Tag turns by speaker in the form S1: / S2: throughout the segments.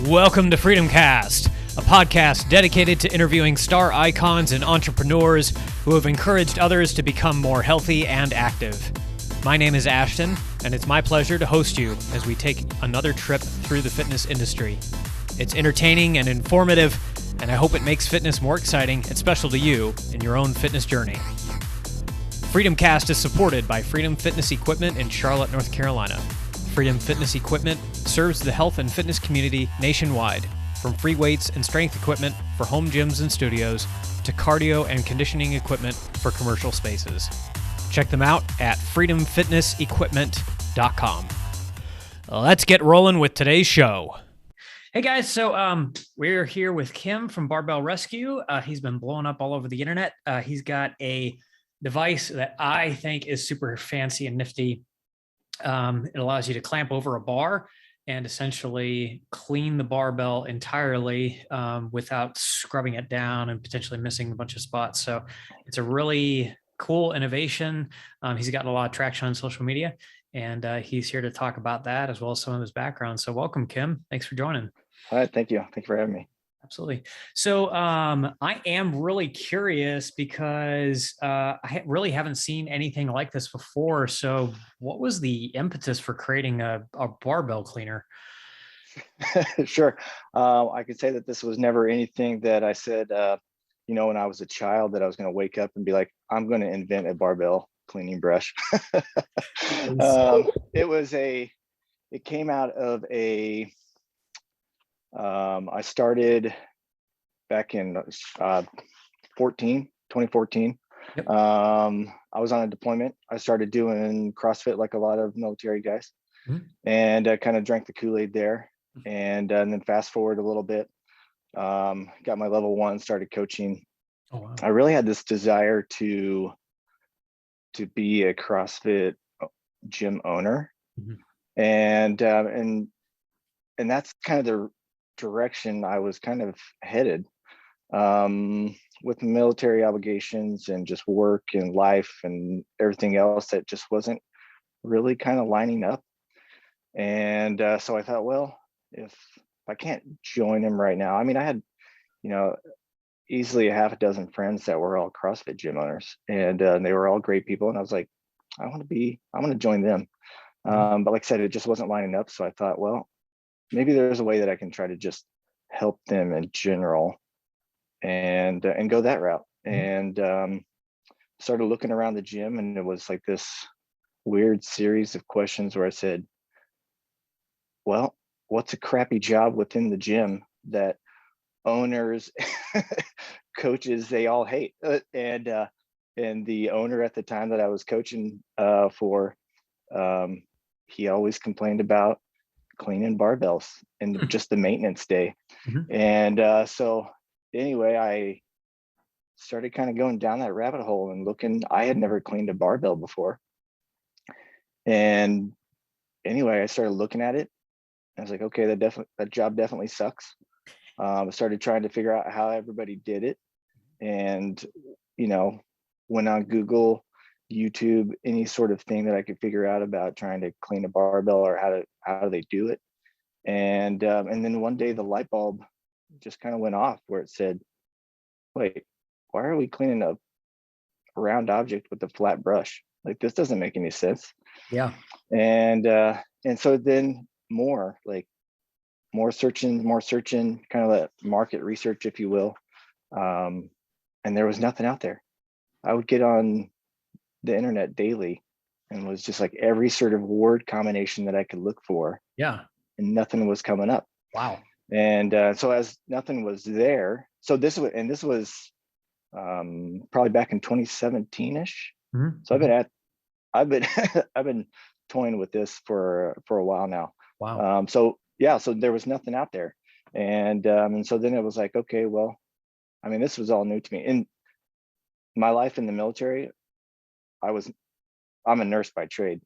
S1: Welcome to FreedomCast, a podcast dedicated to interviewing star icons and entrepreneurs who have encouraged others to become more healthy and active. My name is Ashton, and it's my pleasure to host you as we take another trip through the fitness industry. It's entertaining and informative, and I hope it makes fitness more exciting and special to you in your own fitness journey. FreedomCast is supported by Freedom Fitness Equipment in Charlotte, North Carolina. Freedom Fitness Equipment serves the health and fitness community nationwide, from free weights and strength equipment for home gyms and studios to cardio and conditioning equipment for commercial spaces. Check them out at freedomfitnessequipment.com. Let's get rolling with today's show. Hey guys, so we're here with Kim from Barbell Rescue. He's been blowing up all over the internet. He's got a device that I think is super fancy and nifty. It allows you to clamp over a bar and essentially clean the barbell entirely without scrubbing it down and potentially missing a bunch of spots. So it's a really cool innovation. He's gotten a lot of traction on social media, and he's here to talk about that as well as some of his background. So welcome, Kim. Thanks for joining.
S2: All right, thank you. Thank you for having me.
S1: Absolutely. So I am really curious because I really haven't seen anything like this before. So what was the impetus for creating a barbell cleaner?
S2: Sure. I could say that this was never anything that I said, when I was a child, that I was going to wake up and be like, I'm going to invent a barbell cleaning brush. It came out of I started back in 2014. Yep. I was on a deployment. I started doing CrossFit like a lot of military guys, and I kind of drank the Kool-Aid there. And then fast forward a little bit, got my level 1, started coaching. Oh, wow. I really had this desire to be a CrossFit gym owner, and that's kind of the direction I was kind of headed, with military obligations and just work and life and everything else that just wasn't really kind of lining up. And so I thought, well, if I can't join him right now, I mean, I had, easily a half a dozen friends that were all CrossFit gym owners, and they were all great people. And I was like, I want to join them. But like I said, it just wasn't lining up. So I thought, well, maybe there's a way that I can try to just help them in general and go that route. And started looking around the gym, and it was like this weird series of questions where I said, well, what's a crappy job within the gym that owners, coaches, they all hate? And the owner at the time that I was coaching for, he always complained about cleaning barbells and just the maintenance day. And so anyway, I started kind of going down that rabbit hole and looking. I had never cleaned a barbell before. And anyway, I started looking at it. I was like, okay, that job definitely sucks. I started trying to figure out how everybody did it, and went on Google, YouTube, any sort of thing that I could figure out about trying to clean a barbell or how do they do it. And then one day the light bulb just kind of went off where it said, wait, why are we cleaning a round object with a flat brush? Like, this doesn't make any sense.
S1: Yeah. And
S2: so then more searching, kind of that market research, if you will. And there was nothing out there. I would get on the internet daily and was just like every sort of word combination that I could look for.
S1: Yeah.
S2: And nothing was coming up.
S1: Wow.
S2: And so as nothing was there, so this was probably back in 2017-ish. So I've been toying with this for a while now.
S1: Wow.
S2: So there was nothing out there. And so then it was like, okay, well, I mean, this was all new to me. In my life in the military, I'm a nurse by trade.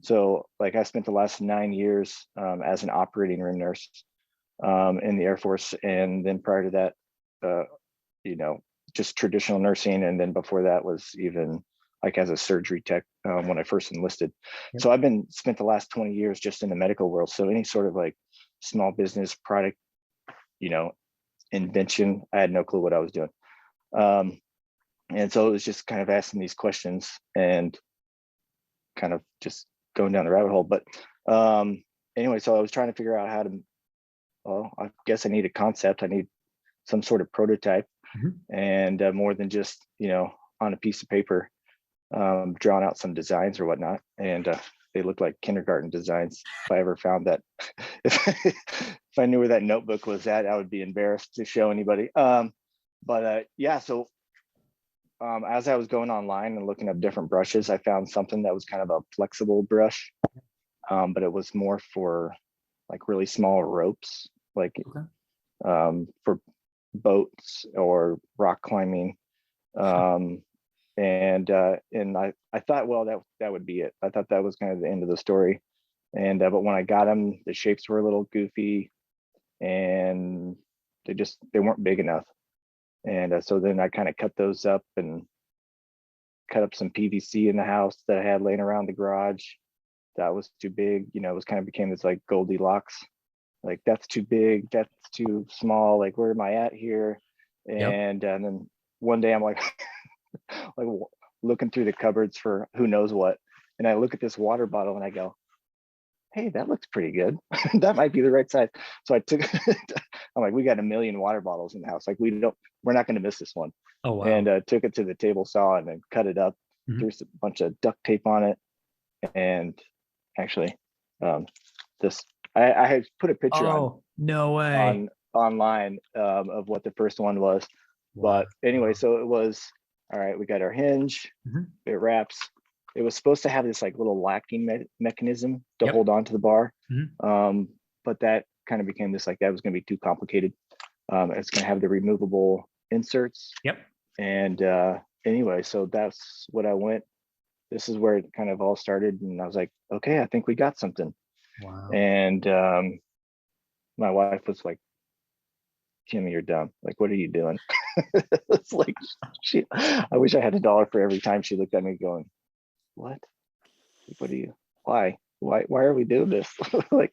S2: So like I spent the last 9 years as an operating room nurse in the Air Force. And then prior to that, just traditional nursing. And then before that was even like as a surgery tech when I first enlisted. Yep. So I've spent the last 20 years just in the medical world. So any sort of like small business product invention. I had no clue what I was doing. And so it was just kind of asking these questions and kind of just going down the rabbit hole. But anyway, so I was trying to figure out how to, well, I guess I need a concept. I need some sort of prototype, and more than just, on a piece of paper, drawing out some designs or whatnot. And they look like kindergarten designs. If I ever found that, if I knew where that notebook was at, I would be embarrassed to show anybody. But yeah, so as I was going online and looking up different brushes, I found something that was kind of a flexible brush, but it was more for like really small ropes, like for boats or rock climbing. And I thought, well, that would be it. I thought that was kind of the end of the story. And but when I got them, the shapes were a little goofy, and they weren't big enough. And so then I kind of cut those up and cut up some PVC in the house that I had laying around the garage. That was too big. It was kind of became this like Goldilocks, like that's too big, that's too small. Like, where am I at here? And then one day I'm like, like looking through the cupboards for who knows what. And I look at this water bottle and I go, hey, that looks pretty good. That might be the right size. So I took, I'm like, we got a million water bottles in the house. Like, we're not going to miss this one.
S1: Oh, wow.
S2: And took it to the table saw and then cut it up, threw a bunch of duct tape on it. And actually, I had put a picture on.
S1: No way.
S2: Online of what the first one was.
S1: Wow.
S2: But anyway, so it was, all right, we got our hinge, it wraps. It was supposed to have this like little locking mechanism to hold on to the bar. But that kind of became this, like, that was going to be too complicated. It's going to have the removable inserts. And anyway, so that's what I went. This is where it kind of all started. And I was like, okay, I think we got something.
S1: Wow.
S2: And my wife was like, Jimmy, you're dumb. Like, what are you doing? It's like, I wish I had $1 for every time she looked at me going, what? What are you, why are we doing this? Like,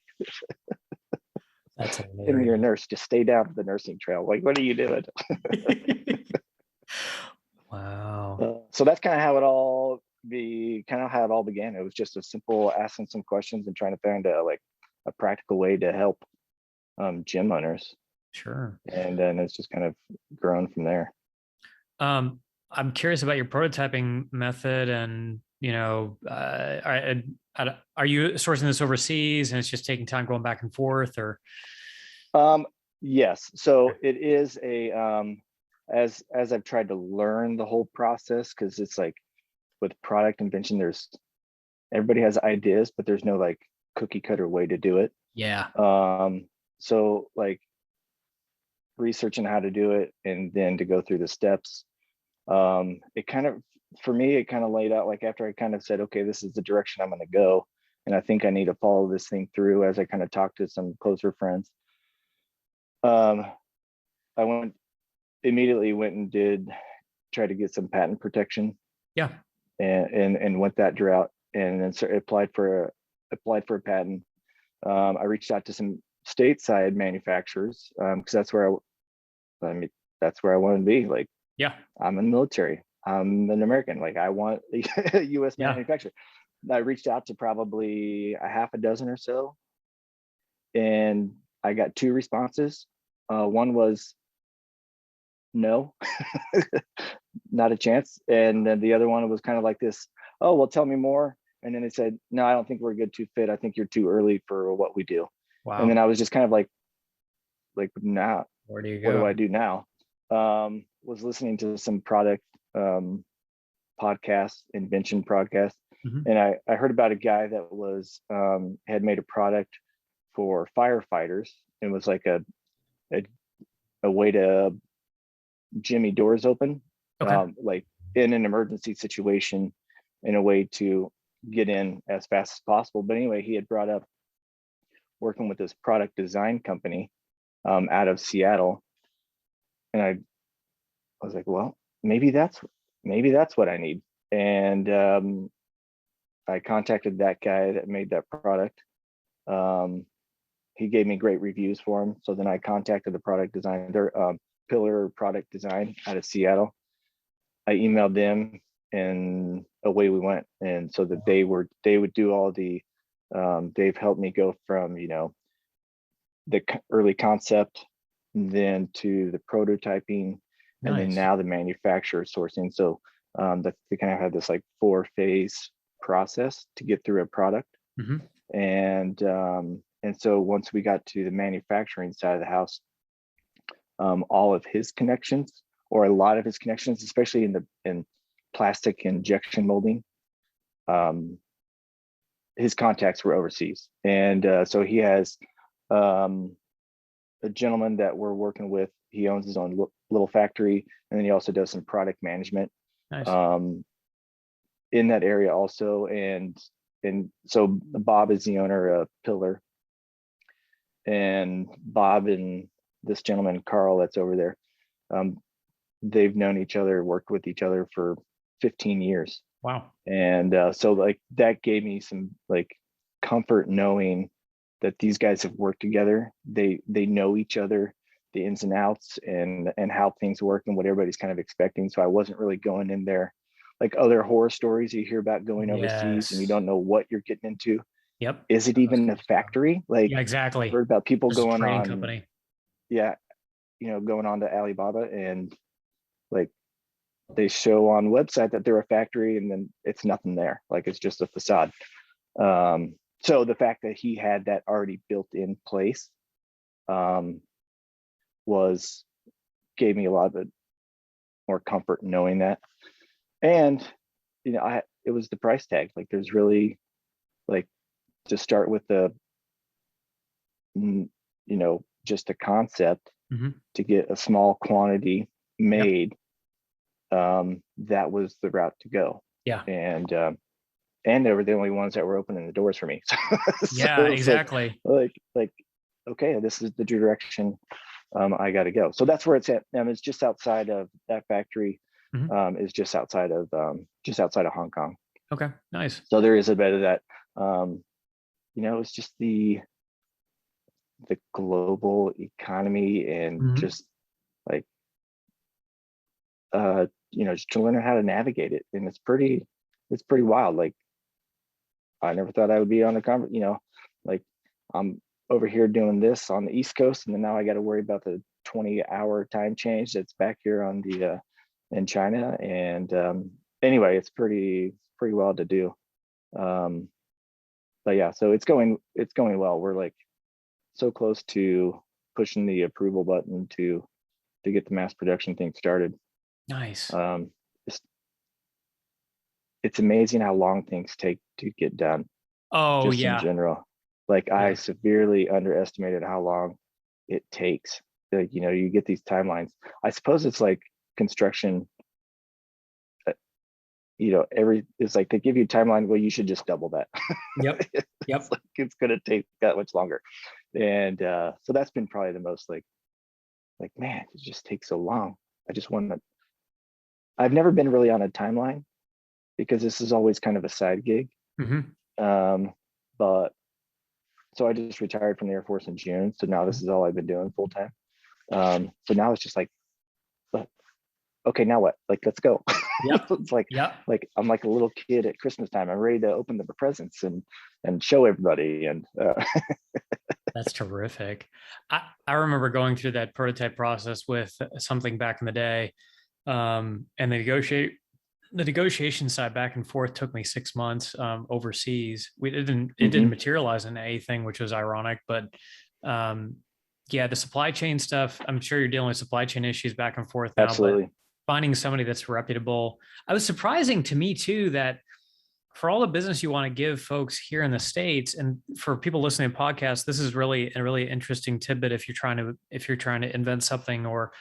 S1: that's
S2: Jimmy, you're a nurse, just stay down the nursing trail. Like, what are you doing?
S1: Wow.
S2: So that's kind of how it all began. It was just a simple asking some questions and trying to find a practical way to help gym owners.
S1: Sure.
S2: And then it's just kind of grown from there.
S1: I'm curious about your prototyping method, and are you sourcing this overseas and it's just taking time going back and forth, or?
S2: Yes. So it is as I've tried to learn the whole process, because it's like with product invention, everybody has ideas, but there's no like cookie cutter way to do it.
S1: Yeah.
S2: So like researching how to do it and then to go through the steps, it kind of, for me, it kind of laid out, like, after I kind of said, okay, this is the direction I'm going to go, and I think I need to follow this thing through, as I kind of talked to some closer friends. I immediately went and try to get some patent protection. And went that route, and then applied for a patent. I reached out to some stateside manufacturers, because that's where I want to be. Like, I'm in the military, I'm an American, like, I want a US manufacturer. I reached out to probably a half a dozen or so, and I got 2 responses. One was no, not a chance. And then the other one was kind of like this, oh, well, tell me more. And then they said, no, I don't think we're a good fit. I think you're too early for what we do.
S1: Wow.
S2: And then I was just kind of like now,
S1: where do you go?
S2: What do I do now? Was listening to some product podcast, invention podcast. And I heard about a guy that was had made a product for firefighters. It was like a way to jimmy doors open, like in an emergency situation, in a way to get in as fast as possible. But anyway, he had brought up working with this product design company out of Seattle. And I was like, well, maybe that's what I need. And I contacted that guy that made that product. he gave me great reviews for them. So then I contacted the product designer, Pillar Product Design out of Seattle. I emailed them and away we went. And so that they would do all the, they've helped me go from, you know, the early concept, then to the prototyping, and then now the manufacturer sourcing. So they kind of had this like 4-phase process to get through a product. And so once we got to the manufacturing side of the house, all of his connections, or a lot of his connections, especially in plastic injection molding, his contacts were overseas. And so he has a gentleman that we're working with. He owns his own little factory, and then he also does some product management in that area also. And so Bob is the owner of Pillar, and Bob and this gentleman Carl that's over there, they've known each other, worked with each other for 15 years.
S1: Wow.
S2: And so like that gave me some like comfort knowing that these guys have worked together. They know each other, the ins and outs, and how things work and what everybody's kind of expecting. So I wasn't really going in there like other horror stories you hear about going overseas and you don't know what you're getting into.
S1: Yep.
S2: Is it even a factory? Like,
S1: yeah, exactly.
S2: I've heard about people
S1: Just
S2: going on
S1: company.
S2: Yeah, you know, going on to Alibaba and like they show on website that they're a factory and then it's nothing there. Like it's just a facade. So the fact that he had that already built in place gave me a lot of more comfort knowing that. And you know, it was the price tag. Like there's really like to start with the you know, just a concept to get a small quantity made. That was the route to go.
S1: Yeah.
S2: And they were the only ones that were opening the doors for me.
S1: Yeah, exactly.
S2: Like, okay, this is the direction I got to go. So that's where it's at. It's just outside of that factory. Is just outside of Hong Kong.
S1: Okay, nice.
S2: So there is a bit of that. You know, it's just the global economy and just like you know, just to learn how to navigate it. And it's pretty wild. Like I never thought I would be on the you know, like I'm over here doing this on the East Coast, and then now I got to worry about the 20-hour time change that's back here on the in China. And anyway, it's pretty wild to do. But yeah, so it's going well. We're like so close to pushing the approval button to get the mass production thing started.
S1: Nice.
S2: It's amazing how long things take to get done.
S1: Oh,
S2: just in general. Like I severely underestimated how long it takes. Like, you know, you get these timelines. I suppose it's like construction. You know, it's like they give you a timeline. Well, you should just double that.
S1: Yep.
S2: It's like it's gonna take that much longer. And so that's been probably the most like man, it just takes so long. I've never been really on a timeline because this is always kind of a side gig. But so I just retired from the Air Force in June. So now this is all I've been doing full time. So now it's just like, okay, now what? Like, let's go.
S1: Yep.
S2: It's like, like I'm like a little kid at Christmas time. I'm ready to open the presents and show everybody. And
S1: that's terrific. I remember going through that prototype process with something back in the day. And the negotiation side back and forth took me 6 months overseas. It didn't materialize into anything, which was ironic, but yeah, the supply chain stuff, I'm sure you're dealing with supply chain issues back and forth now.
S2: Absolutely.
S1: But finding somebody that's reputable. It was surprising to me too, that for all the business you want to give folks here in the States, and for people listening to podcasts, this is really a really interesting tidbit if you're trying to invent something or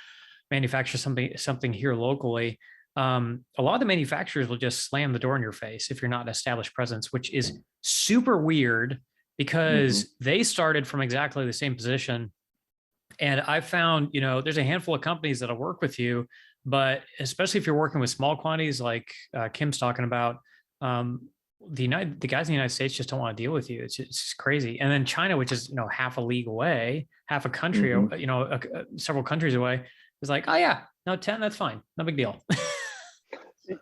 S1: manufacture something here locally. A lot of the manufacturers will just slam the door in your face if you're not an established presence, which is super weird because they started from exactly the same position. And I found, you know, there's a handful of companies that'll work with you, but especially if you're working with small quantities like Kim's talking about, the guys in the United States just don't want to deal with you. It's just crazy. And then China, which is, half a league away, half a country, several countries away, is like, oh yeah, no, 10, that's fine. No big deal.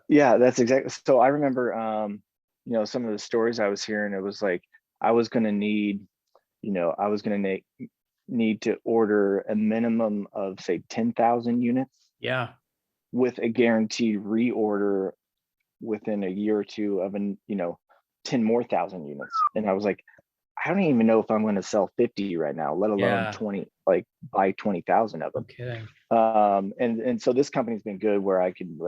S2: Yeah, that's exactly. So I remember, some of the stories I was hearing, it was like, I was going to need, I was going to need to order a minimum of say 10,000 units.
S1: Yeah.
S2: With a guaranteed reorder within a year or two of 10 more thousand units. And I was like, I don't even know if I'm going to sell 50 right now, let alone 20, like buy 20,000 of them.
S1: No kidding.
S2: And so this company's been good where I can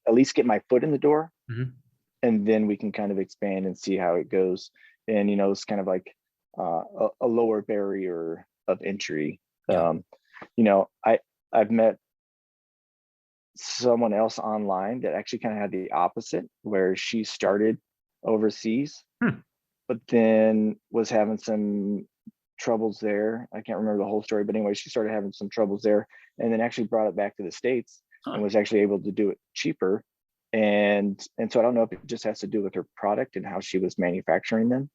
S2: at least get my foot in the door, and then we can kind of expand and see how it goes. And, it's kind of like a lower barrier of entry. I've met someone else online that actually kind of had the opposite, where she started overseas, but then was having some troubles there. I can't remember the whole story, but anyway, she started having some troubles there, and then actually brought it back to the States and was actually able to do it cheaper. And so I don't know if it just has to do with her product and how she was manufacturing them.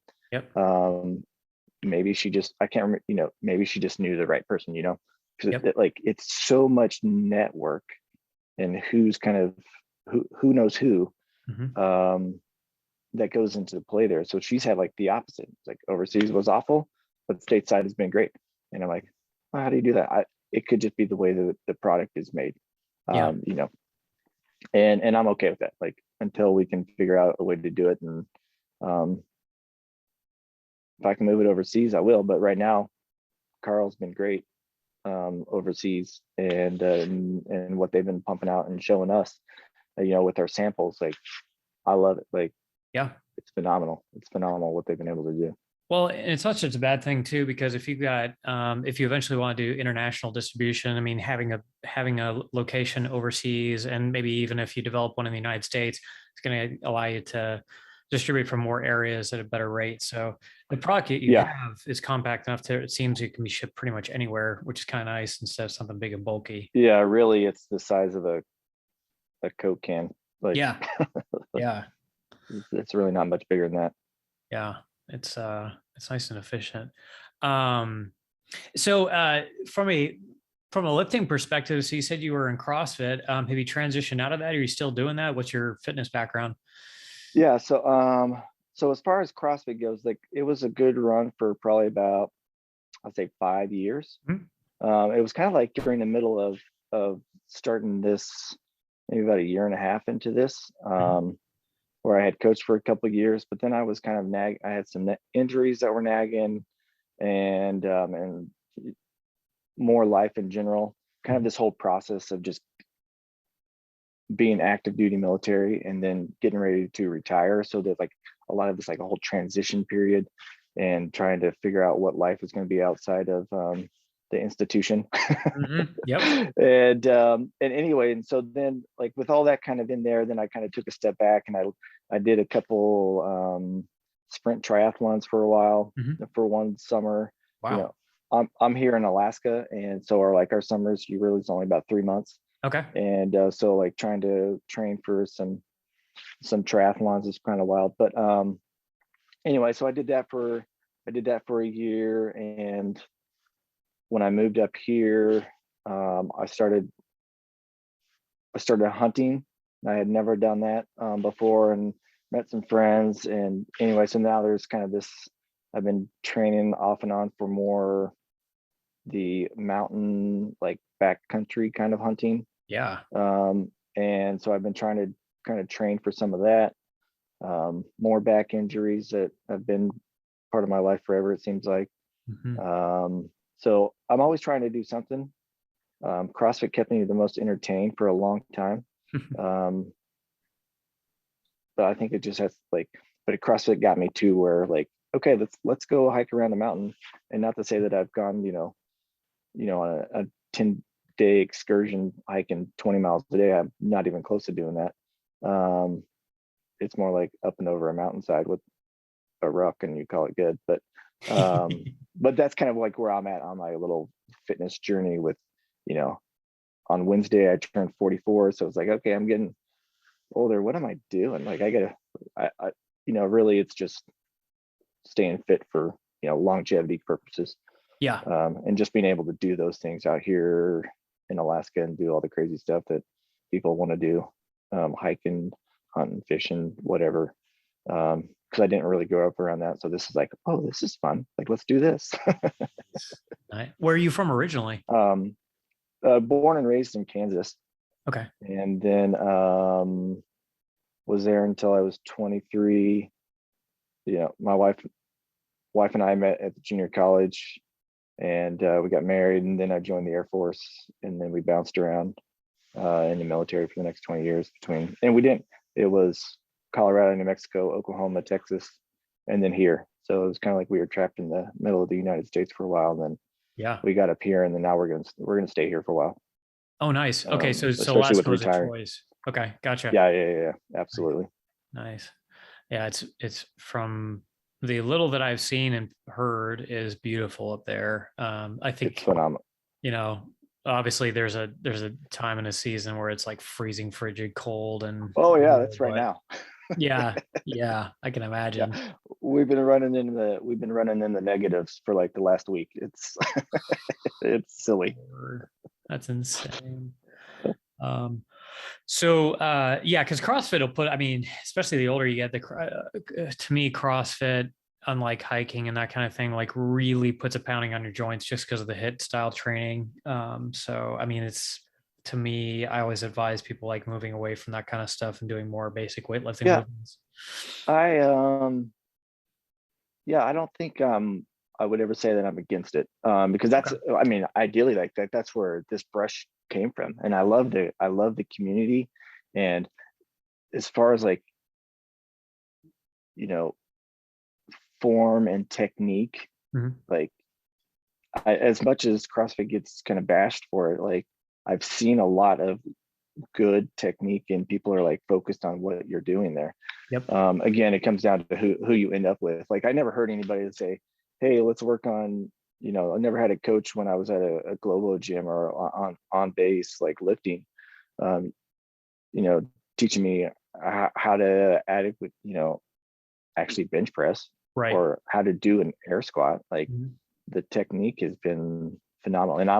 S2: Maybe she just, I can't remember, maybe she just knew the right person, because it's so much network and who's kind of who knows who, that goes into the play there. So she's had like the opposite. It's like overseas was awful, but stateside has been great. And I'm like, well, how do you do that? It could just be the way that the product is made, and I'm okay with that. Like until we can figure out a way to do it, and if I can move it overseas, I will. But right now, Carl's been great overseas, and what they've been pumping out and showing us, with our samples. Like I love it. Like it's phenomenal. It's phenomenal what they've been able to do.
S1: Well, and it's not such a bad thing too, because if you've got, if you eventually want to do international distribution, I mean, having a location overseas, and maybe even if you develop one in the United States, it's going to allow you to distribute from more areas at a better rate. So the product that you have is compact enough to, it seems it can be shipped pretty much anywhere, which is kind of nice instead of something big and bulky.
S2: Yeah, really, it's the size of a Coke can. Like it's really not much bigger than that.
S1: Yeah, it's nice and efficient. So from a lifting perspective, so you said you were in CrossFit. Have you transitioned out of that? Are you still doing that? What's your fitness background?
S2: Yeah, so as far as CrossFit goes, like it was a good run for probably about, I'd say 5 years. It was kind of like during the middle of starting this, maybe about a year and a half into this, where I had coached for a couple of years, but then I was kind of I had some injuries that were nagging, and more life in general, kind of this whole process of just being active duty military and then getting ready to retire. So there's like a lot of this, like a whole transition period, and trying to figure out what life is going to be outside of the institution. And anyway, and so then like with all that kind of in there, then I kind of took a step back, and I did a couple sprint triathlons for a while, for one summer.
S1: Wow.
S2: I'm here in Alaska, and so our summers, you really, it's only about 3 months.
S1: Okay.
S2: And so like trying to train for some triathlons is kind of wild. But anyway, so I did that for a year, and when I moved up here, I started hunting. I had never done that before, and met some friends. And anyway, so now there's kind of this, I've been training off and on for more the mountain, like backcountry kind of hunting.
S1: Yeah.
S2: And so I've been trying to kind of train for some of that. More back injuries that have been part of my life forever, it seems like. So I'm always trying to do something. CrossFit kept me the most entertained for a long time. But I think it just has but CrossFit got me to where like, okay, let's go hike around the mountain. And not to say that I've gone, on a 10-day excursion hiking 20 miles a day. I'm not even close to doing that. It's more like up and over a mountainside with a ruck, and you call it good. But but that's kind of like where I'm at on my little fitness journey with, on Wednesday I turned 44. So it's like, okay, I'm getting older. What am I doing? Like I really it's just staying fit for, longevity purposes.
S1: Yeah.
S2: And just being able to do those things out here in Alaska and do all the crazy stuff that people want to do, hiking, hunting, fishing, whatever. Because I didn't really grow up around that. So this is like, oh, this is fun. Like, let's do this.
S1: Where are you from originally?
S2: Born and raised in Kansas.
S1: Okay.
S2: And then was there until I was 23. My wife and I met at the junior college, and we got married, and then I joined the Air Force, and then we bounced around in the military for the next 20 years it was Colorado, New Mexico, Oklahoma, Texas, and then here. So it was kind of like we were trapped in the middle of the United States for a while, and then we got up here, and then now we're gonna stay here for a while.
S1: Oh, nice. Okay, so
S2: especially with
S1: Alaska was a
S2: retiring.
S1: choice. Okay, gotcha.
S2: Yeah, absolutely.
S1: Nice. Yeah, it's from the little that I've seen and heard is beautiful up there. I think
S2: it's phenomenal.
S1: Obviously there's a time in a season where it's like freezing frigid cold and
S2: that's right now.
S1: yeah, I can imagine.
S2: Yeah. We've been running in the negatives for like the last week. It's it's silly.
S1: That's insane. So because CrossFit will put, especially the older you get, to me, CrossFit, unlike hiking and that kind of thing, like really puts a pounding on your joints just because of the HIIT style training. It's, to me, I always advise people like moving away from that kind of stuff and doing more basic weightlifting movements.
S2: I don't think I would ever say that I'm against it, because that's ideally like that's where this brush came from, and I love the community. And as far as like form and technique, like as much as CrossFit gets kind of bashed for it, like I've seen a lot of good technique, and people are like focused on what you're doing there.
S1: Yep.
S2: Again, it comes down to who you end up with. Like I never heard anybody say, hey, let's work on, I never had a coach when I was at a global gym or on base, like lifting, teaching me how to adequate, actually bench press,
S1: right,
S2: or how to do an air squat. Like the technique has been phenomenal, and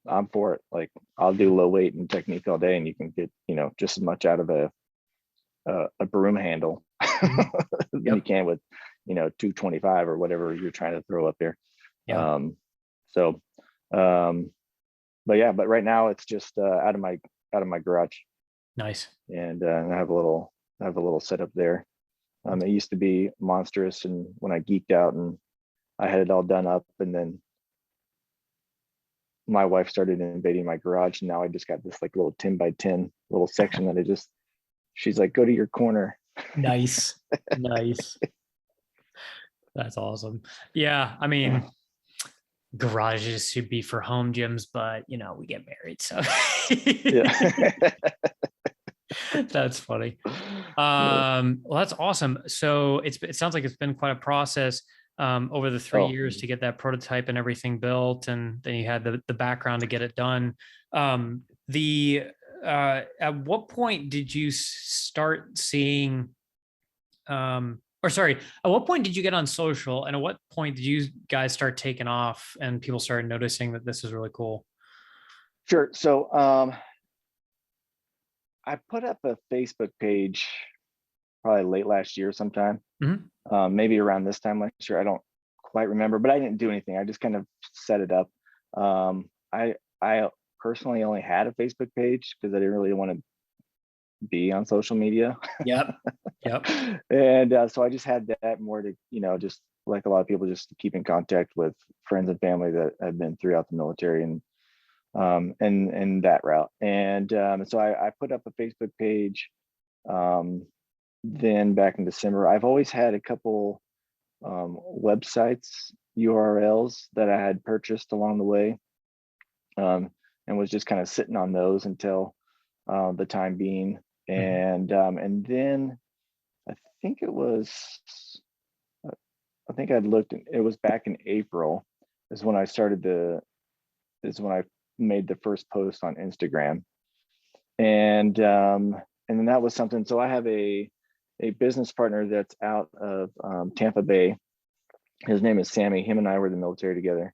S2: I'm for it. Like I'll do low weight and technique all day, and you can get, just as much out of a broom handle than you can with, 225 or whatever you're trying to throw up there. But right now it's just out of my garage.
S1: Nice.
S2: And I have a little setup there. It used to be monstrous, and when I geeked out and I had it all done up, and then my wife started invading my garage, and now I just got this like little 10 by 10 little section that she's like, go to your corner.
S1: Nice. That's awesome. Yeah, garages should be for home gyms, but we get married, so that's funny. Well, that's awesome. So it sounds like it's been quite a process over the 3 years to get that prototype and everything built, and then you had the background to get it done. At what point did you start seeing at what point did you get on social, and at what point did you guys start taking off and people started noticing that this is really cool?
S2: Sure. So I put up a Facebook page probably late last year sometime, maybe around this time last year. I don't quite remember, but I didn't do anything. I just kind of set it up. I personally only had a Facebook page because I didn't really want to be on social media.
S1: Yep.
S2: And so I just had that more to, just like a lot of people, just to keep in contact with friends and family that have been throughout the military, and that route. And so I put up a Facebook page. Then back in December, I've always had a couple websites, URLs that I had purchased along the way, and was just kind of sitting on those until the time being. And then I think I'd looked, it was back in April is when I made the first post on Instagram. And then that was something. So I have a a business partner that's out of Tampa Bay. His name is Sammy. Him and I were in the military together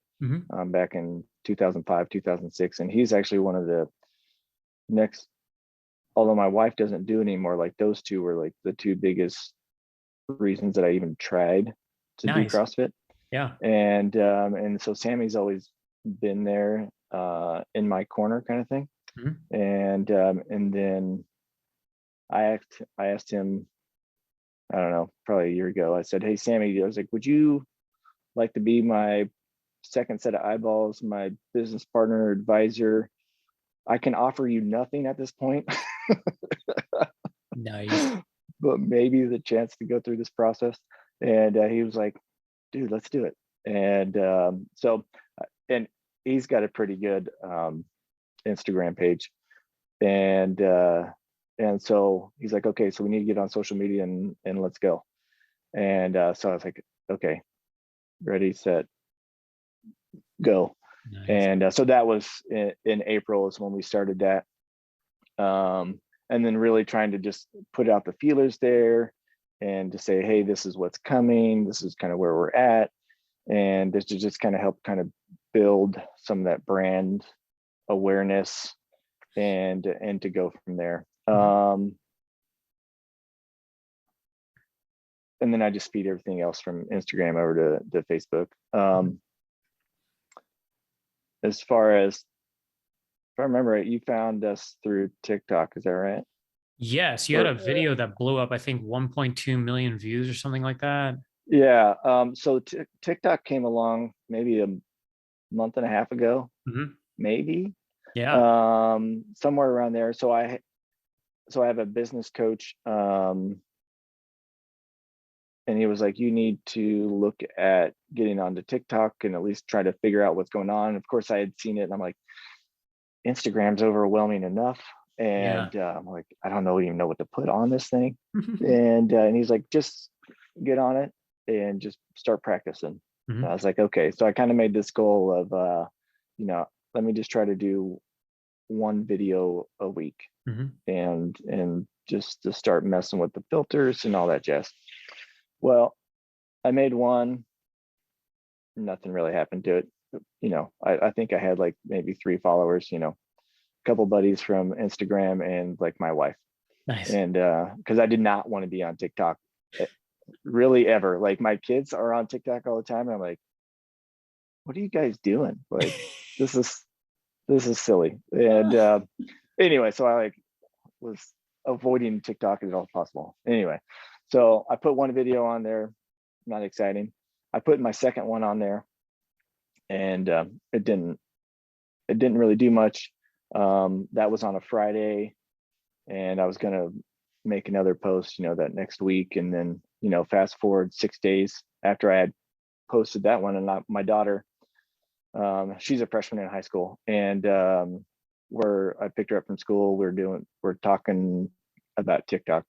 S2: back in 2005, 2006. And he's actually one of the next, although my wife doesn't do it anymore, like those two were like the two biggest reasons that I even tried to do CrossFit.
S1: Yeah.
S2: And so Sammy's always been there in my corner kind of thing. And then I asked him, I don't know, probably a year ago, I said, hey, Sammy, I was like, would you like to be my second set of eyeballs, my business partner, advisor? I can offer you nothing at this point.
S1: Nice.
S2: But maybe the chance to go through this process. And he was like, dude, let's do it. And and he's got a pretty good Instagram page. And so he's like, okay, so we need to get on social media and let's go. And so I was like, okay, ready, set, go. Nice. And so that was in April is when we started that. And then really trying to just put out the feelers there and to say, hey, this is what's coming. This is kind of where we're at. And this to just kind of help kind of build some of that brand awareness and to go from there. And then I just feed everything else from Instagram over to Facebook. As far as, if I remember right, you found us through TikTok, is that right?
S1: Yes, you had a video that blew up, I think 1.2 million views or something like that.
S2: Yeah, so TikTok came along maybe a month and a half ago, maybe.
S1: Yeah.
S2: Somewhere around there. So I have a business coach, and he was like, you need to look at getting onto TikTok and at least try to figure out what's going on. Of course, I had seen it and I'm like, Instagram's overwhelming enough. And I'm like, I don't even know what to put on this thing. And he's like, just get on it and just start practicing. I was like, okay. So I kind of made this goal of, let me just try to do one video a week and just to start messing with the filters and all that jazz. Well, I made one, nothing really happened to it. I think I had like maybe 3 followers, a couple buddies from Instagram and like my wife.
S1: Nice.
S2: And because I did not want to be on TikTok really ever. Like my kids are on TikTok all the time. And I'm like, what are you guys doing? Like, this is silly. And anyway, so I was avoiding TikTok as all possible. Anyway, so I put one video on there, not exciting. I put my second one on there, and it didn't really do much. That was on a Friday, and I was gonna make another post, that next week, and then fast forward 6 days after I had posted that one, and my daughter, she's a freshman in high school, and I picked her up from school. We're talking about TikTok,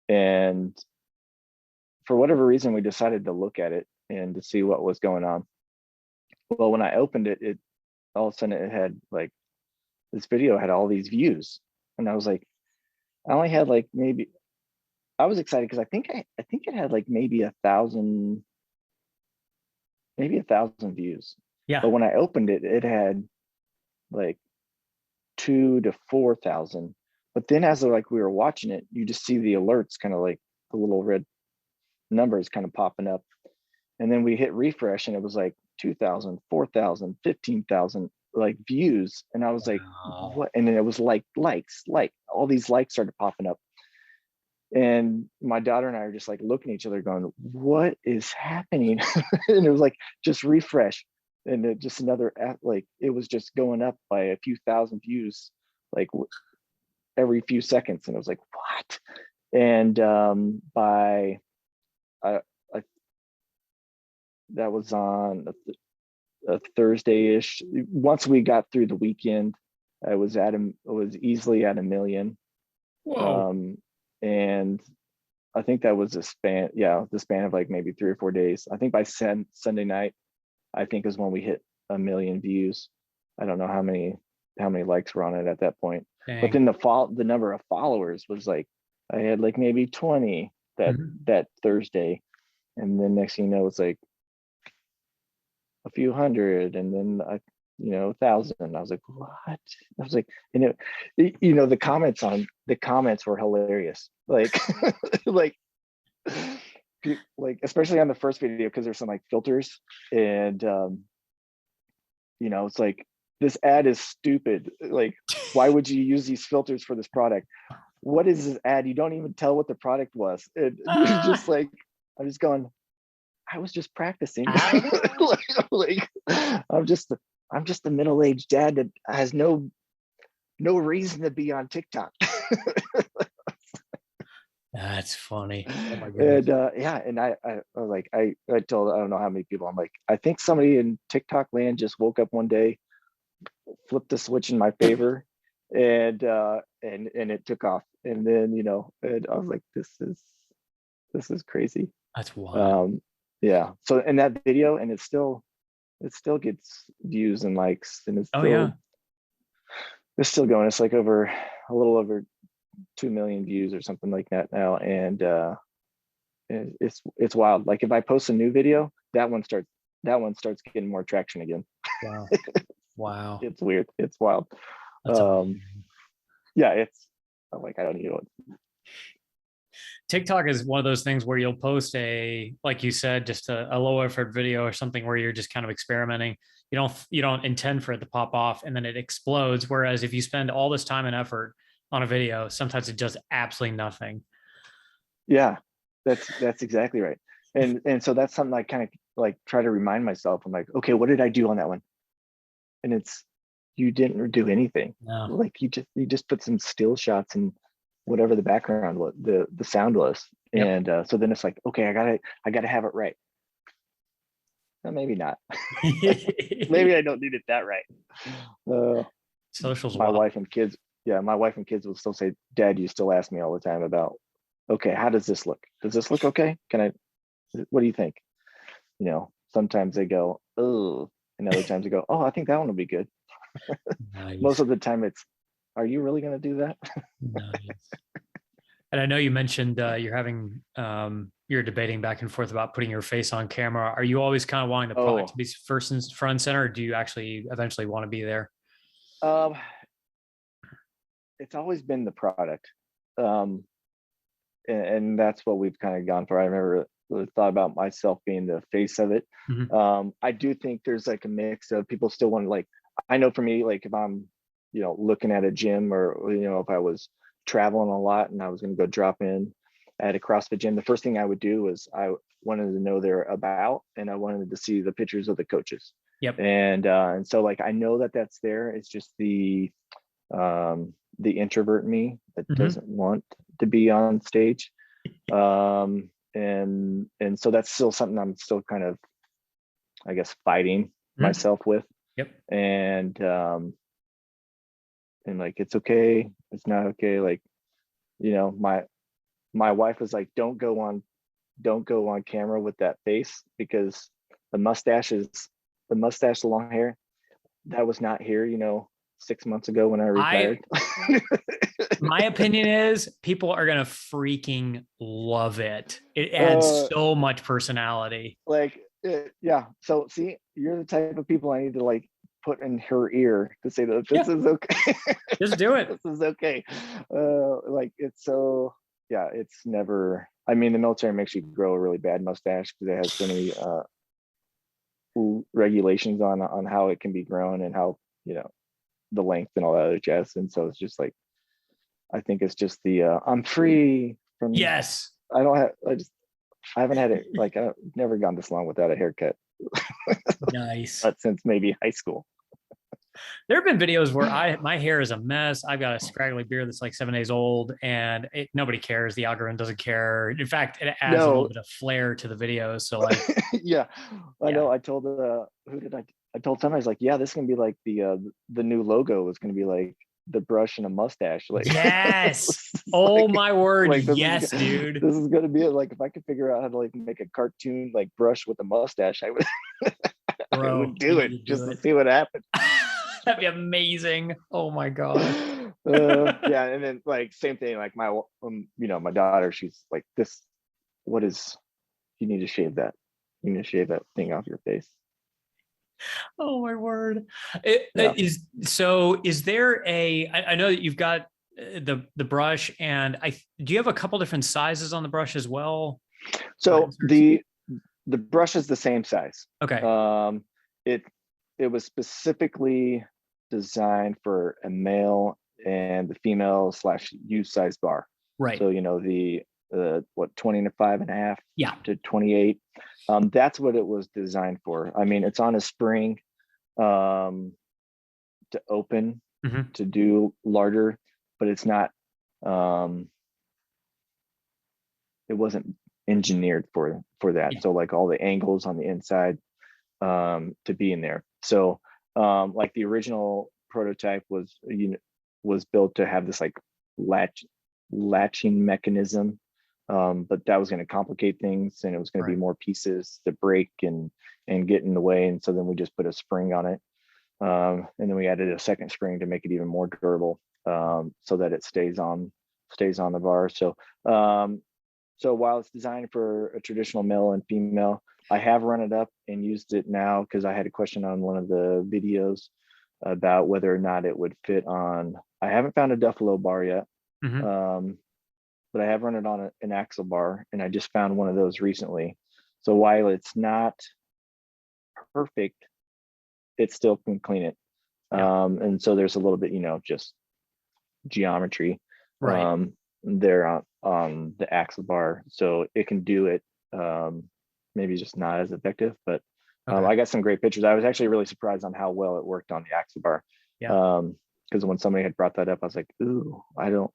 S2: and for whatever reason, we decided to look at it and to see what was going on. Well, when I opened it, all of a sudden it had like, this video had all these views, and I was like, I only had like maybe, I was excited because I think it had like maybe 1,000 views.
S1: Yeah.
S2: But when I opened it, it had like 2,000 to 4,000. But then as we were watching it, you just see the alerts, kind of like the little red numbers kind of popping up. And then we hit refresh and it was like 2,000, 4,000, 15,000 like views. And I was like, what? And then it was like likes, like all these likes started popping up. And my daughter and I are just like looking at each other going, what is happening? And it was like, just refresh. And it just another, like, it was just going up by a few thousand views, like every few seconds. And I was like, what? And by, that was on a Thursday-ish. Once we got through the weekend, it was easily at 1 million.
S1: Whoa.
S2: And I think that was the span of like maybe 3 or 4 days. I think by Sunday night, I think is when we hit 1 million views. I don't know how many likes were on it at that point.
S1: Dang.
S2: But then the number of followers was like I had like maybe 20 that Thursday. And then next thing you know, it's like a few hundred, and then 1,000. I was like, what? I was like, the comments were hilarious. Like, like, especially on the first video, because there's some like filters, and it's like, this ad is stupid. Like, why would you use these filters for this product? What is this ad? You don't even tell what the product was. And you're just like, I'm just going, I was just practicing. like, I'm just a middle-aged dad that has no reason to be on TikTok.
S1: That's funny. Oh my goodness.
S2: And I was like, I told, I don't know how many people, I'm like, I think somebody in TikTok land just woke up one day, flipped the switch in my favor, and it took off. And then and I was like, this is crazy.
S1: That's wild.
S2: Yeah. So in that video, and it still gets views and likes, and it's still going. It's like a little over 2 million views or something like that now, and it's wild. Like, if I post a new video, that one starts getting more traction again.
S1: Wow. Wow.
S2: It's weird. It's wild.
S1: That's
S2: yeah, it's like, I don't even know.
S1: TikTok is one of those things where you'll post like you said, just a low effort video or something where you're just kind of experimenting. You don't intend for it to pop off, and then it explodes. Whereas if you spend all this time and effort on a video, sometimes it does absolutely nothing.
S2: Yeah, that's exactly right. And so that's something I kind of like try to remind myself. I'm like, okay, what did I do on that one? And it's, you didn't do anything.
S1: No.
S2: Like, you just put some still shots and whatever the background was, the sound was.
S1: Yep.
S2: And so then it's like, okay, I gotta have it right. Well, maybe not. Maybe I don't need it that right.
S1: Social's
S2: my
S1: wild.
S2: wife and kids will still say, Dad, you still ask me all the time about, okay, how does this look? Does this look okay? What do you think? Sometimes they go, oh, and other times they go, oh, I think that one will be good.
S1: Nice.
S2: Most of the time it's, are you really going to do that?
S1: Nice. And I know you mentioned you're debating back and forth about putting your face on camera. Are you always kind of wanting the product to be first and front and center, or do you actually eventually want to be there?
S2: It's always been the product. And that's what we've kind of gone for. I never really thought about myself being the face of it.
S1: Mm-hmm.
S2: I do think there's like a mix of people still want to, like, I know for me, like, if I'm, looking at a gym, or, if I was traveling a lot and I was going to go drop in at a CrossFit gym, the first thing I would do is I wanted to know they're about, and I wanted to see the pictures of the coaches.
S1: Yep.
S2: And so, like, I know that that's there. It's just the introvert me that doesn't want to be on stage. And so that's still something I'm still kind of, I guess, fighting myself with.
S1: Yep.
S2: And like, it's okay, it's not okay. Like, my wife was like, don't go on camera with that face, because the mustache, the long hair, that was not here, 6 months ago when I retired.
S1: My opinion is people are going to freaking love it. It adds so much personality.
S2: Like, yeah. So see, you're the type of people I need to like put in her ear to say that this is okay.
S1: Just do it.
S2: This is okay. Like, it's so, yeah, it's never, I mean, the military makes you grow a really bad mustache because it has so many regulations on how it can be grown and how, the length and all that other jazz. And so it's just like, I think it's just the I'm free from.
S1: Yes.
S2: I haven't had it, like, I've never gone this long without a haircut.
S1: Nice.
S2: Not since maybe high school.
S1: There have been videos where my hair is a mess. I've got a scraggly beard that's like 7 days old, and nobody cares. The algorithm doesn't care. In fact, it adds a little bit of flair to the videos. So like,
S2: yeah, I know. I told I told somebody, I was like, yeah, this is gonna be like the new logo is gonna be like the brush and a mustache. Like,
S1: yes. Oh, like, my word. Like, yes,
S2: dude. This is gonna be like, if I could figure out how to like make a cartoon like brush with a mustache, I would. Bro, I would do it just to see what happens.
S1: That'd be amazing. Oh my god.
S2: Yeah, and then like same thing, like my my daughter, she's like, this, what is, you need to shave that. You need to shave that thing off your face.
S1: Oh my word.
S2: Yeah.
S1: Is there I know that you've got the brush, and do you have a couple different sizes on the brush as well?
S2: So
S1: Inserts?
S2: the brush is the same size.
S1: Okay.
S2: It it was specifically designed for a male and the female slash youth size bar.
S1: Right.
S2: So the what, 25.5
S1: Yeah.
S2: to 28. That's what it was designed for. I mean, it's on a spring to open to do larger, but it's not. It wasn't engineered for that.
S1: Yeah.
S2: So like all the angles on the inside to be in there. So like the original prototype was was built to have this like latching mechanism, but that was going to complicate things, and it was going to be more pieces to break and get in the way. And so then we just put a spring on it, and then we added a second spring to make it even more durable, so that it stays on the bar. So while it's designed for a traditional male and female, I have run it up and used it now because I had a question on one of the videos about whether or not it would fit on. I haven't found a Duffalo bar yet, but I have run it on an axle bar, and I just found one of those recently. So while it's not perfect, it still can clean it. And so there's a little bit, just geometry there on the axle bar, so it can do it. Maybe just not as effective, but I got some great pictures. I was actually really surprised on how well it worked on the axle bar. Because when somebody had brought that up, I was like, ooh, I don't,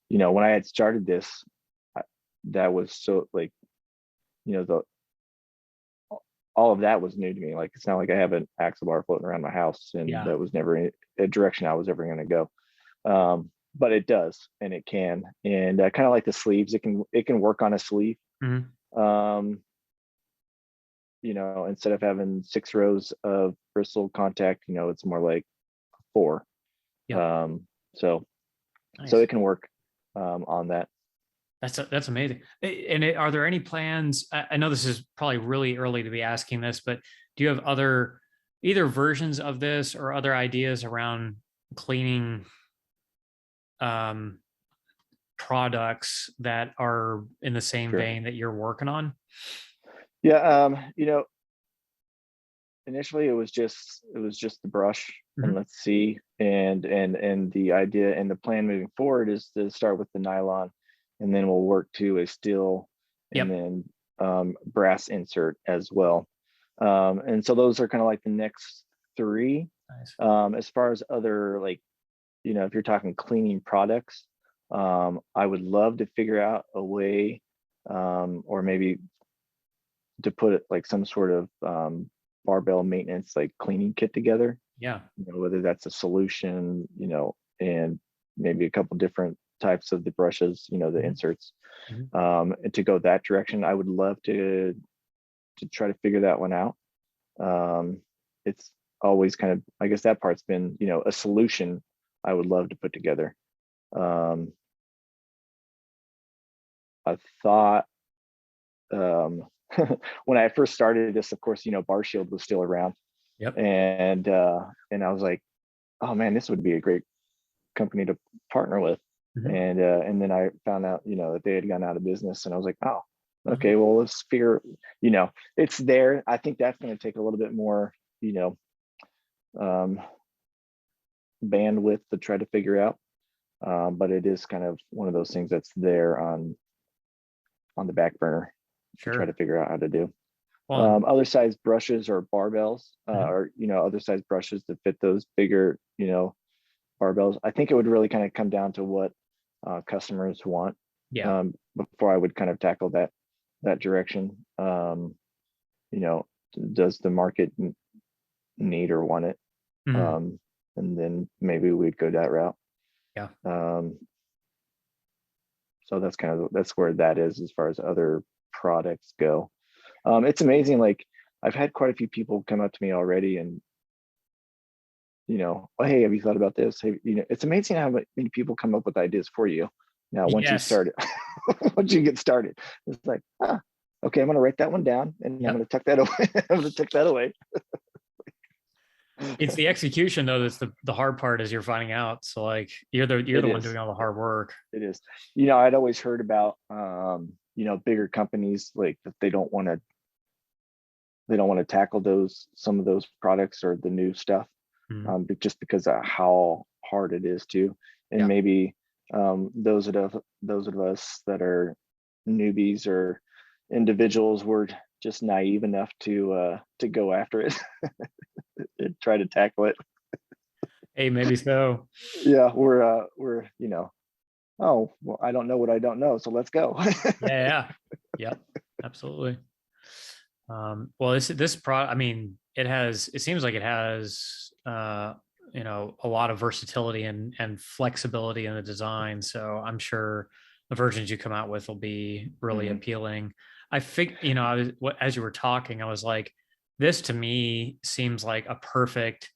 S2: when I had started this, that was so like, the all of that was new to me. Like, it's not like I have an axle bar floating around my house, and that was never a direction I was ever going to go. But it does, and it can, and kind of like the sleeves, it can work on a sleeve. Instead of having 6 rows of bristle contact, it's more like 4. So it can work on that.
S1: That's amazing. And are there any plans? I know this is probably really early to be asking this, but do you have other either versions of this or other ideas around cleaning products that are in the same vein that you're working on?
S2: Yeah, initially it was just the brush, and let's see, and the idea and the plan moving forward is to start with the nylon, and then we'll work to a steel, and then brass insert as well. And so those are kind of like the next 3. As far as other, like, if you're talking cleaning products, I would love to figure out a way, or maybe to put it like some sort of barbell maintenance, like cleaning kit together. Whether that's a solution, and maybe a couple different types of the brushes, the inserts, and to go that direction. I would love to try to figure that one out. It's always kind of, I guess that part's been, a solution I would love to put together. I thought when I first started this, of course, Bar Shield was still around. And I was like, oh man, this would be a great company to partner with. And then I found out, that they had gone out of business, and I was like, oh, okay, well, let's figure, it's there. I think that's going to take a little bit more, bandwidth to try to figure out. But it is kind of one of those things that's there on the back burner to try to figure out how to do. Other size brushes or barbells, or other size brushes to fit those bigger, barbells. I think it would really kind of come down to what customers want. Before I would kind of tackle that direction. Does the market need or want it? And then maybe we'd go that route. So that's where that is as far as other products go. It's amazing. Like, I've had quite a few people come up to me already, and oh, hey, have you thought about this? Hey, it's amazing how many people come up with ideas for you. Now, once you
S1: Yes.
S2: start it, once you get started, it's like, okay, I'm going to write that one down and I'm
S1: Yep.
S2: going to tuck that away. I'm going to tuck that away.
S1: It's the execution though that's the hard part, is you're finding out. So like you're the one doing all the hard work.
S2: It is. I'd always heard about bigger companies, like that they don't want to tackle some of those products or the new stuff, just because of how hard it is to. And
S1: Yeah.
S2: maybe those of us that are newbies or individuals were just naive enough to go after it and try to tackle it.
S1: Hey, maybe so.
S2: Yeah, we're oh, well, I don't know what I don't know, so let's go.
S1: Yeah. Yep. Absolutely. Well, this product, I mean, it seems like it has, a lot of versatility and flexibility in the design. So I'm sure the versions you come out with will be really appealing. I think, as you were talking, I was like, this to me seems like a perfect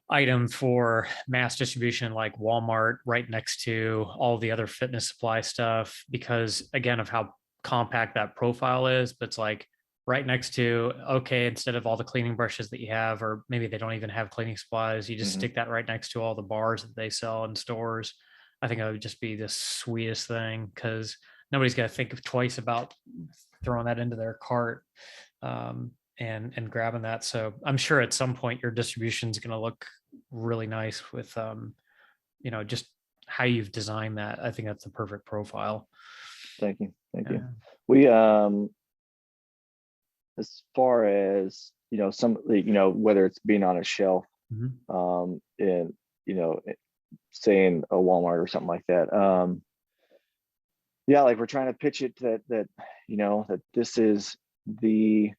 S1: item for mass distribution, like Walmart, right next to all the other fitness supply stuff, because again, of how compact that profile is. But it's like right next to, okay, instead of all the cleaning brushes that you have, or maybe they don't even have cleaning supplies, you just stick that right next to all the bars that they sell in stores. I think it would just be the sweetest thing, because nobody's got to think twice about throwing that into their cart. And grabbing that. So I'm sure at some point your distribution is going to look really nice with just how you've designed that. I think that's the perfect profile.
S2: Thank you. We as far as some whether it's being on a shelf, in saying a Walmart or something like that, like we're trying to pitch it that that this is the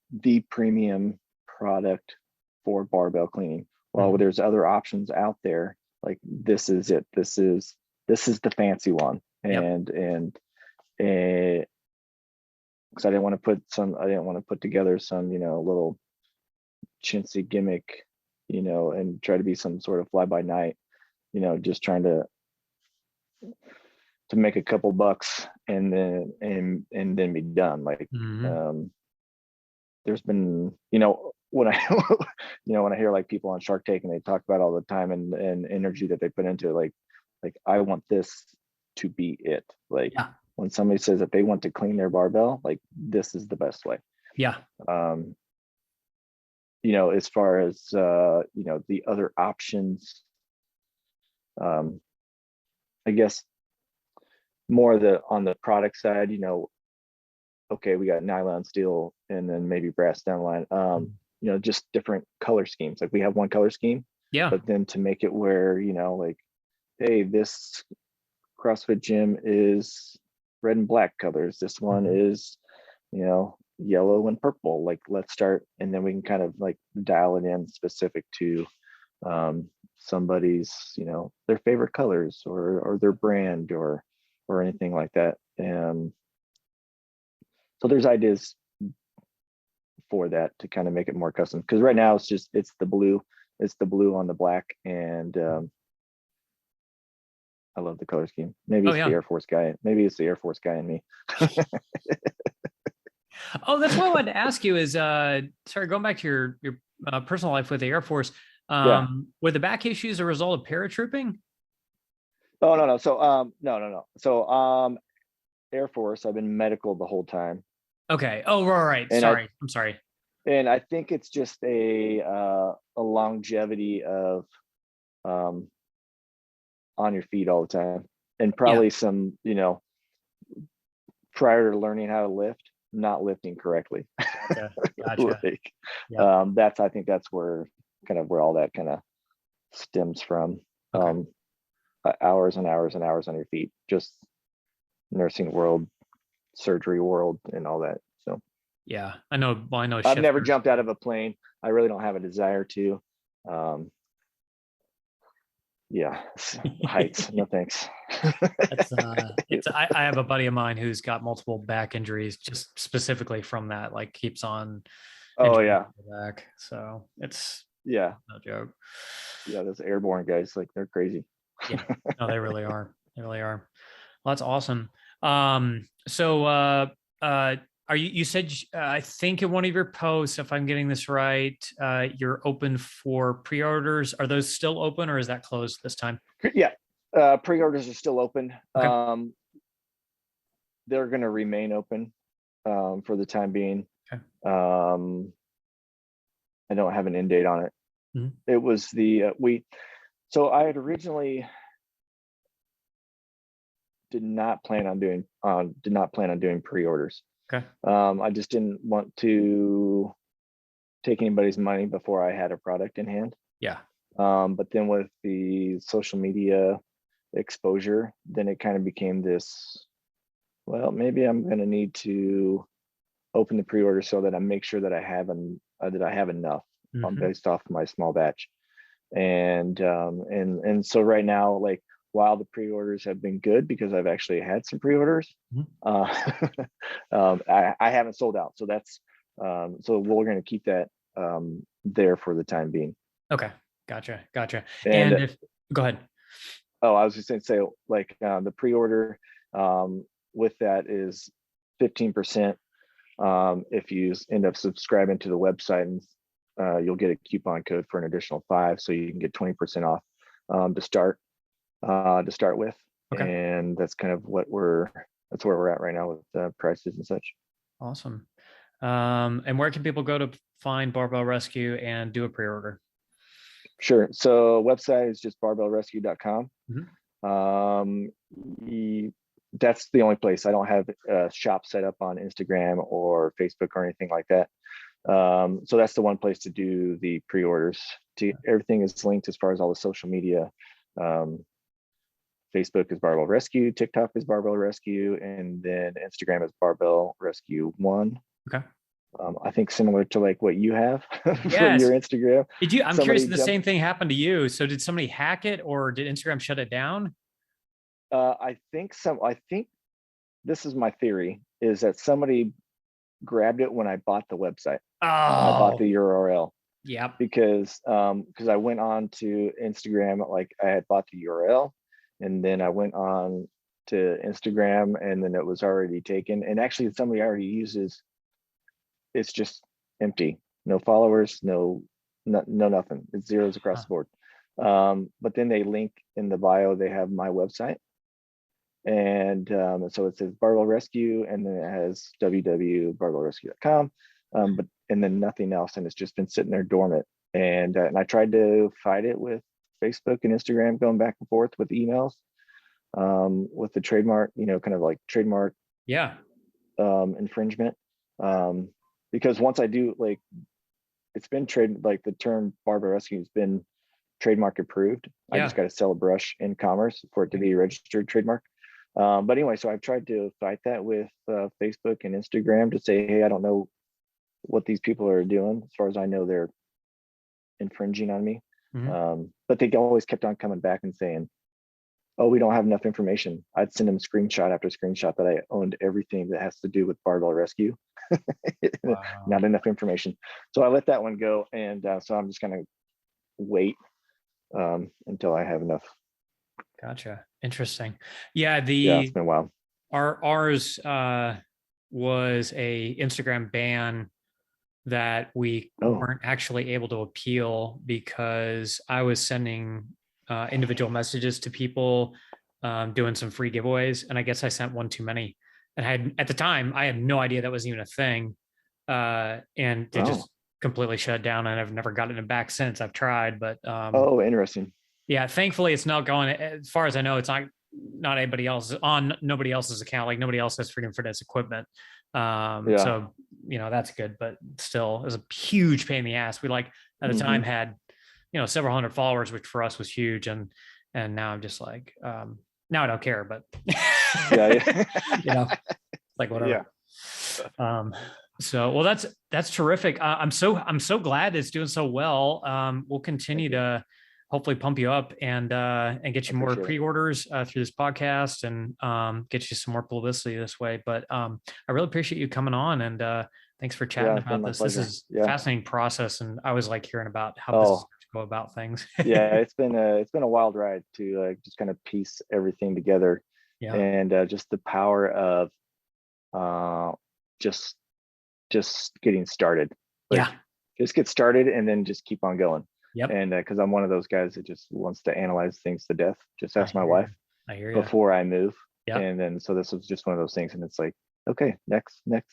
S2: premium product for barbell cleaning. Well, there's other options out there. Like this is it. This is the fancy one. And because I didn't want to put together some little chintzy gimmick, and try to be some sort of fly by night, just trying to make a couple bucks and then be done. Like there's been when I when I hear like people on Shark Tank and they talk about all the time and energy that they put into it, like I want this to be it. Like when somebody says that they want to clean their barbell, like this is the best way. As far as the other options, I guess more on the product side, okay, we got nylon steel and then maybe brass downline, just different color schemes. Like we have one color scheme, but then to make it where, like, hey, this CrossFit gym is red and black colors. This one is, yellow and purple. Like let's start, and then we can kind of like dial it in specific to somebody's, their favorite colors or their brand or anything like that. So there's ideas for that to kind of make it more custom, because right now it's the blue on the black, and I love the color scheme. Maybe it's the Air Force guy. Maybe it's the Air Force guy in me.
S1: Oh, that's what I wanted to ask you is, sorry, going back to your personal life with the Air Force, were the back issues a result of paratrooping?
S2: Oh, no. So, no. So, Air Force, I've been medical the whole time.
S1: Okay. Oh, right. And I'm sorry.
S2: And I think it's just a longevity of on your feet all the time, and probably some, prior to learning how to lift, not lifting correctly.
S1: Gotcha.
S2: I think that's where all that kind of stems from. Hours and hours and hours on your feet, just nursing world, surgery world, and all that. So
S1: I know. Well, I know.
S2: I've never jumped out of a plane. I really don't have a desire to. Heights, no thanks.
S1: I have a buddy of mine who's got multiple back injuries just specifically from that, like keeps on.
S2: Oh yeah.
S1: Back. So it's
S2: Yeah.
S1: No joke.
S2: Yeah. Those airborne guys, like they're crazy.
S1: Yeah. No, they really are. They really are. Well, that's awesome. So, are you said, I think in one of your posts, if I'm getting this right, you're open for pre-orders. Are those still open or is that closed this time?
S2: Yeah. Pre-orders are still open.
S1: Okay.
S2: They're going to remain open for the time being.
S1: Okay.
S2: I don't have an end date on it.
S1: Mhm.
S2: It was so I had originally did not plan on doing pre-orders.
S1: Okay.
S2: I just didn't want to take anybody's money before I had a product in hand.
S1: Yeah.
S2: But then with the social media exposure, then it kind of became this, well, maybe I'm going to need to open the pre-order so that I make sure that I have enough based off my small batch. And so right now, like, while the pre-orders have been good because I've actually had some pre-orders, I haven't sold out. So that's so we're going to keep that there for the time being.
S1: Okay. Gotcha.
S2: And
S1: Go ahead.
S2: Oh, I was just going to say, like, the pre-order with that is 15%. If you end up subscribing to the website, and you'll get a coupon code for an additional 5, so you can get 20% off to start with.
S1: Okay.
S2: And that's kind of where we're at right now with the prices and such.
S1: Awesome. And where can people go to find Barbell Rescue and do a pre-order?
S2: Sure. So website is just barbellrescue.com. That's the only place. I don't have a shop set up on Instagram or Facebook or anything like that. So that's the one place to do the pre-orders. Everything is linked as far as all the social media. Facebook is Barbell Rescue, TikTok is Barbell Rescue, and then Instagram is Barbell Rescue 1.
S1: Okay.
S2: I think similar to like what you have for
S1: Yes.
S2: your Instagram.
S1: I'm curious if the same thing happened to you. So did somebody hack it or did Instagram shut it down?
S2: I think this is my theory, is that somebody grabbed it when I bought the website.
S1: Oh,
S2: I bought the URL.
S1: Yep.
S2: Because I went on to Instagram, like I had bought the URL, and then I went on to Instagram, and then it was already taken. And actually, somebody already uses. It's just empty. No followers. No nothing. It's zeros across the board. But then they link in the bio. They have my website, and so it says Barbell Rescue, and then it has www.barbellrescue.com. And then nothing else, and it's just been sitting there dormant. And I tried to fight it with Facebook and Instagram, going back and forth with emails, with the trademark, kind of like trademark infringement. Because once I do, like, it's been like the term Barbell Rescue has been trademark approved. I just got to sell a brush in commerce for it to be a registered trademark. But anyway, so I've tried to fight that with Facebook and Instagram to say, hey, I don't know what these people are doing. As far as I know, they're infringing on me. But they always kept on coming back and saying, oh, we don't have enough information. I'd send them screenshot after screenshot that I owned everything that has to do with Barbell Rescue. Wow. Not enough information. So I let that one go. And so I'm just going to wait until I have enough.
S1: Gotcha. Interesting. Yeah.
S2: It's been a while.
S1: Ours was a Instagram ban that we weren't actually able to appeal because I was sending individual messages to people doing some free giveaways. And I guess I sent one too many. And at the time, I had no idea that was even a thing. And it just completely shut down, and I've never gotten it back since. I've tried, but
S2: interesting.
S1: Yeah, thankfully it's not going, as far as I know, it's not anybody else on nobody else's account. Like nobody else has Freedom Fitness equipment. So, that's good, but still it was a huge pain in the ass. We at the time had, several hundred followers, which for us was huge. And now I'm just like, now I don't care, but like whatever. So, well, that's terrific. I'm so glad it's doing so well. We'll continue to hopefully pump you up and get you more pre-orders through this podcast and get you some more publicity this way. But I really appreciate you coming on, and Thanks for chatting
S2: it's been
S1: about
S2: my
S1: this. This
S2: pleasure.
S1: is a fascinating process, and I always like hearing about how businesses
S2: Oh,
S1: go about things.
S2: yeah, it's been a wild ride to just kind of piece everything together,
S1: Yeah.
S2: and just the power of uh, just getting started. Like,
S1: Yeah.
S2: just get started and then just keep on going.
S1: Yep.
S2: And because I'm one of those guys that just wants to analyze things to death. Just
S1: I
S2: ask my
S1: hear
S2: wife
S1: you. I hear you.
S2: before I move.
S1: Yep.
S2: And then so this was just one of those things, and it's like, okay, next.
S1: Nice.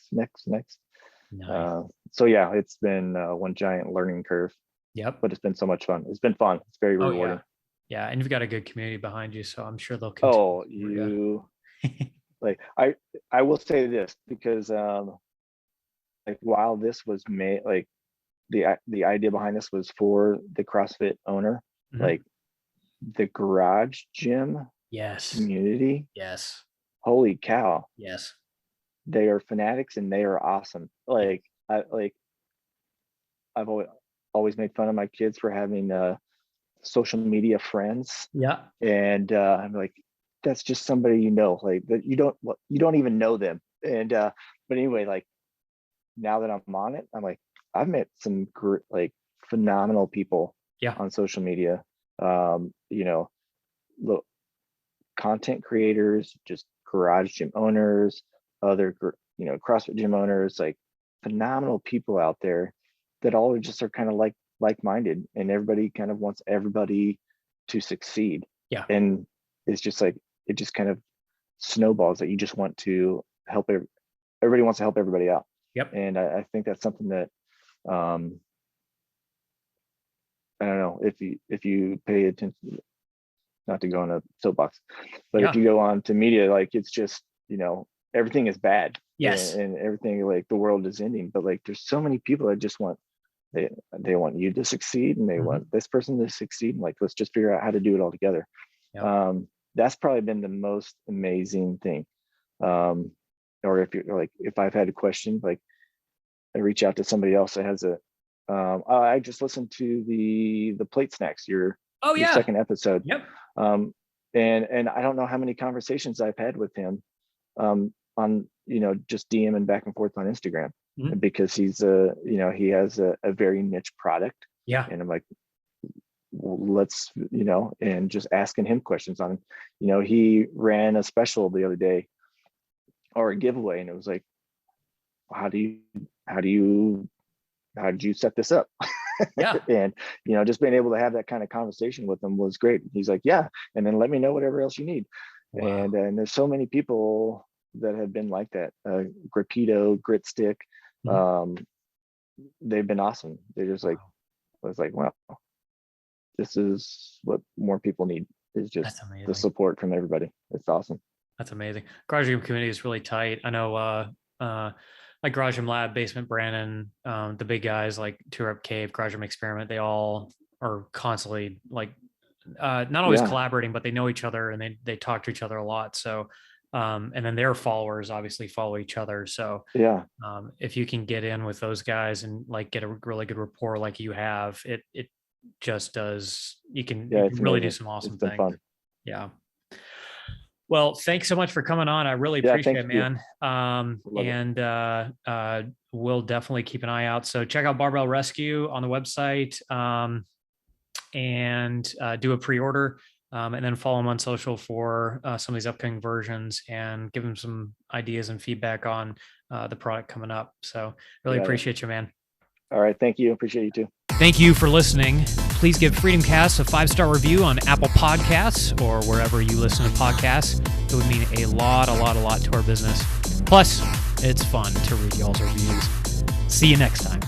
S2: So yeah, it's been one giant learning curve,
S1: Yep.
S2: but it's been so much fun. It's been fun. It's very
S1: Oh
S2: rewarding.
S1: yeah. Yeah. And you've got a good community behind you, so I'm sure they'll continue
S2: Oh,
S1: to support you.
S2: like I will say this, because like, while this was made, like, the idea behind this was for the CrossFit owner,
S1: Mhm.
S2: like, the garage gym
S1: Yes.
S2: community,
S1: Yes.
S2: holy cow,
S1: Yes.
S2: they are fanatics and they are awesome. Like, I've always made fun of my kids for having social media friends,
S1: Yeah.
S2: and I'm like, that's just somebody, like, that you don't even know them. And but anyway, like, now that I'm on it, I'm like, I've met some like phenomenal people
S1: Yeah.
S2: on social media. Look, content creators, just garage gym owners, other CrossFit gym owners, like, phenomenal people out there that all just are kind of like-minded, and everybody kind of wants everybody to succeed.
S1: Yeah.
S2: And it's just like, it just kind of snowballs that you just want to help everybody wants to help everybody out.
S1: Yep.
S2: And I think that's something that I don't know, if you pay attention, not to go on a soapbox, but
S1: Yeah.
S2: if you go on to media, like, it's just, everything is bad,
S1: Yes.
S2: and everything, like, the world is ending, but like, there's so many people that just want, they want you to succeed, and they want this person to succeed, and, like, let's just figure out how to do it all together.
S1: Yep.
S2: That's probably been the most amazing thing. Or if you're like, if I've had a question, like, I reach out to somebody else that has a I just listened to the plate snacks, your
S1: Oh yeah.
S2: second episode.
S1: Yep.
S2: And I don't know how many conversations I've had with him on, just DM and back and forth on Instagram, because he has a very niche product.
S1: Yeah.
S2: And I'm like, well, let's, and just asking him questions on, he ran a special the other day, or a giveaway, and it was like, how did you set this up?
S1: Yeah.
S2: And just being able to have that kind of conversation with him was great. He's like, yeah, and then let me know whatever else you need.
S1: Wow.
S2: And there's so many people that have been like that. Grapito, Grit Stick, they've been awesome. They're just like, I was like, wow, this is what more people need, is just the support from everybody. It's awesome.
S1: That's amazing. Garage Gym community is really tight. I know like Garage Gym Lab, Basement Brandon, the big guys like Tour Up Cave, Garage Gym Experiment, they all are constantly like not always collaborating, but they know each other, and they talk to each other a lot. So and then their followers obviously follow each other. So if you can get in with those guys and like get a really good rapport like you have, it just does, you can really do some awesome things. Fun. Yeah. Well, thanks so much for coming on. I really appreciate it, man. And we'll definitely keep an eye out. So check out Barbell Rescue on the website, and do a pre-order, and then follow them on social for some of these upcoming versions, and give them some ideas and feedback on the product coming up. So really appreciate you, man.
S2: All right. Thank you. Appreciate you too.
S1: Thank you for listening. Please give FreedomCast a 5-star review on Apple Podcasts or wherever you listen to podcasts. It would mean a lot to our business. Plus, it's fun to read y'all's reviews. See you next time.